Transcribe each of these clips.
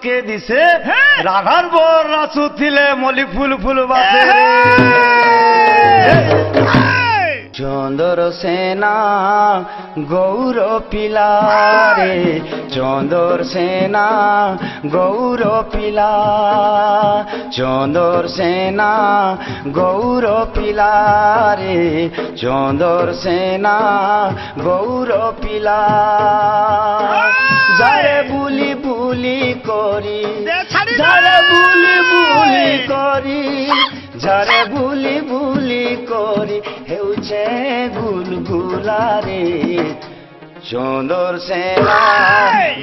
কে দিছে রাধার বর নাচুଥିଲେ মলি ফুল ফুল বাসে চন্দর সেনা গৌর পিলারে চন্দর সেনা গৌর পিলা চন্দর সেনা গৌর পিলারে চন্দর সেনা গৌর পিলা যারে বুলি বুলি করি যারে বুলি বুলি করি যারে বুলি বুলি করি হেউছে গুলগুলারে চন্দর সেনা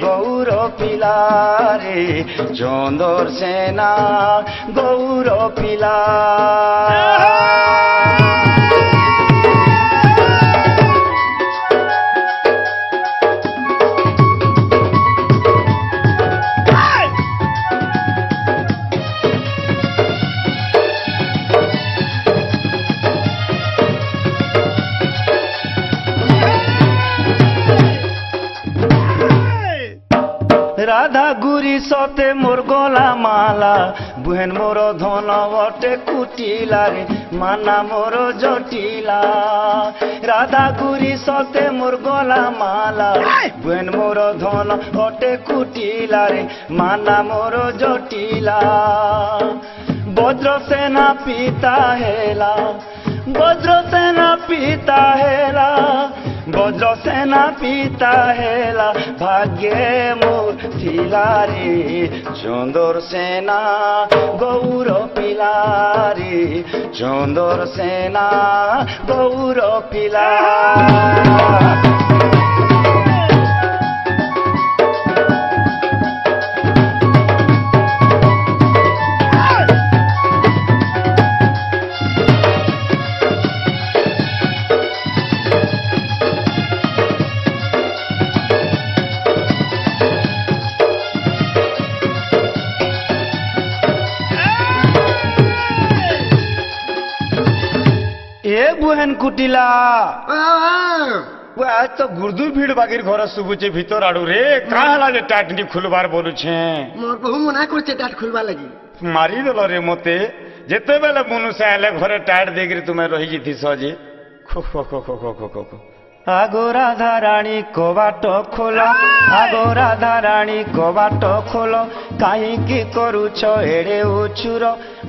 গৌর পিলারে চন্দর সেনা গৌর পিলা রাধা গুরি সতে মোর গলা মালা বুহেন মোর ধন বটে কুটিলা রে মানা মোর জটিলা রাধা গুরি সতে মোর গলা মালা বুহেন মোর ধন বটে কুটিলা রে মানা মোর জটিলা বজ্র সেনা পিতা হেলা বজ্র সেনা পিতা হেলা বজ্র সেনা পিতা হেলা ভাগ্যে মোর ছিলারে চন্দর সেনা গৌর পিলারে চন্দর সেনা গৌর পিলা বুহেন কুটিলা আজ তো গুরদুর ভিড় বাগির ঘর শুভুছে ভিতর আড়ু রে কাহলা যে টাটনি খুলবার বলুছে মোর বহু মনা করছে টাট খুলবার লাগি মারি দেল রে মতে যেতেবেলে মনুষ্য আইলে ঘরে টাট দেখি তুমি রহি যেতিস যে খো খো খো খো খো খো খো আগো রাধা রানী কবাট খোল আগো রাধা রানী কবাট খোল কাহিকি করুছ এড়ে উছুর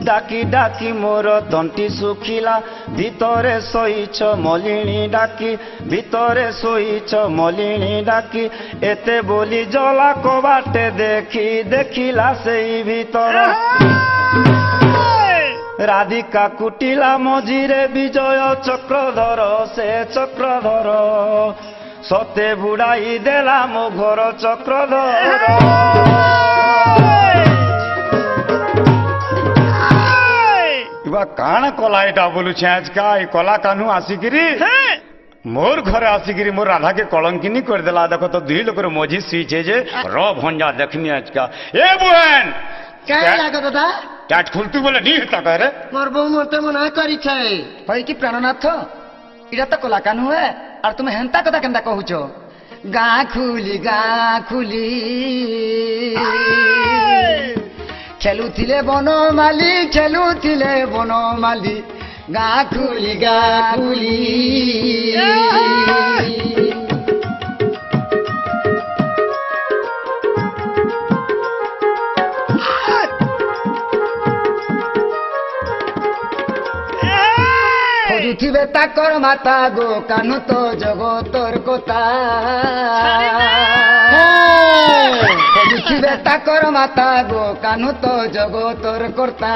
ডাকি ডাকি মোর তন্টি শুখিলা ভিতরে শোইছ মলিনী ডাকি ভিতরে শোইছ মলিনী ডাকি এতে বলি জলা কবাটে দেখি দেখিলা সেই ভিতর রাধিকা কুটিলা মঝিরে বিজয় চক্রধর সে চক্রধর সতে বুড়াই দেলা মো ঘর চক্রধর এবার কাণ কলা এটা বলুছে আজকা এই কলা কানু আসিকি মোর ঘরে আসিকি মোর রাধাকে কলঙ্কিনী করে দেলা দেখো তো দুই লোকের মঝি শুইছে যে র ভঞ্জা দেখনি আজকা এ বুহেন দাদা টাট খুলতু বলে নি হতা রে মোর বউ মতে মনা করিছে হয় কি প্রাণনাথ এটা তো কলাকান হুয়ে আর তুমি হেন্তা কথা কেনতা কহুছ গা খুলি খেলুଥିଲେ বনমালী গা খুলি খোঁজুথিবে তাকর মাতা গো কানু তো জগতর কথা খোঁজুথিবে তাকর মাতা গো কানু তো জগতর কর্তা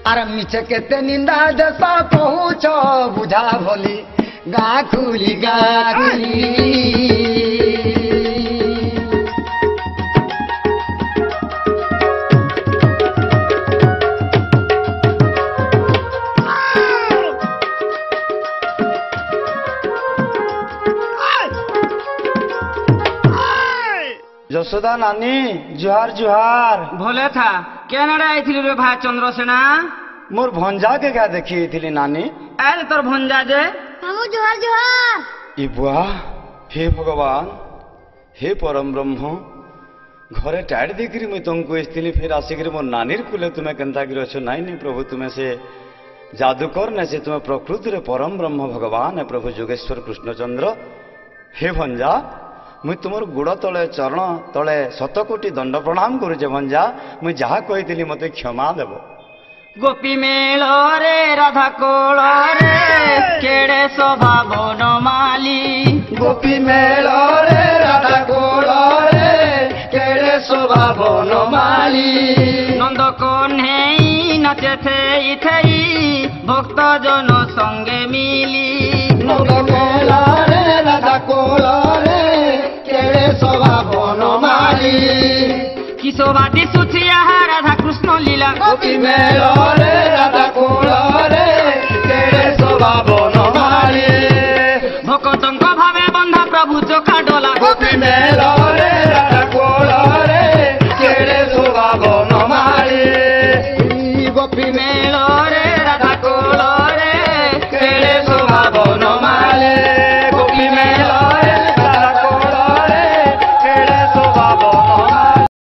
আর মিছে কেতে নিন্দা দেশ কহুছ বুঝা ভলি গা খুলি যশোদা নানি জোহার জোহার ভোলে থা কেনারে আইছিলি রে ভাই চন্দ্রসেনা মোর ভঞ্জাকে গা দেখিয়েছিলি নানি আরে তোর ভঞ্জা যে মামু জোহার জোহার ই বুয়া হে ভগবান हे परम ब्रह्म घरे टाइट देकर मुझे तुमको इसलिए फिर आसिक मो नानीर कुले तुम्हें केन्ता कर अच्छो नाई नहीं प्रभु तुम्हें से जादूकर ने से तुम्हें प्रकृति रे परम ब्रह्म भगवान है प्रभु जोगेश्वर कृष्णचंद्र हे भंजा मुझ तुमर गुड़ तले चरण तले शतकोटी दंड प्रणाम करुचे भंजा मुझे जहाँ कही मत क्षमा देव गोपी मेल रे राधा कोल रे केड़े स्वभाव माली गोपी मेल रे राधा कोल रे केड़े स्वभाव माली नंद कन्हई नाचे थई भक्त जन संगे मिली नंद मेल रे राधा कोल रे केड़े स्वभाव माली किशोभा दिशुथिया राधा कृष्ण लीला गोपी मेल रे राधा कोल रे केड़े स्वभाव माली भक्तंक भावे बंधा प्रभु चोखा डोला गोपी मेल रे राधा कोल रे केड़े स्वभाव माली गोपी मेल रे राधा कोल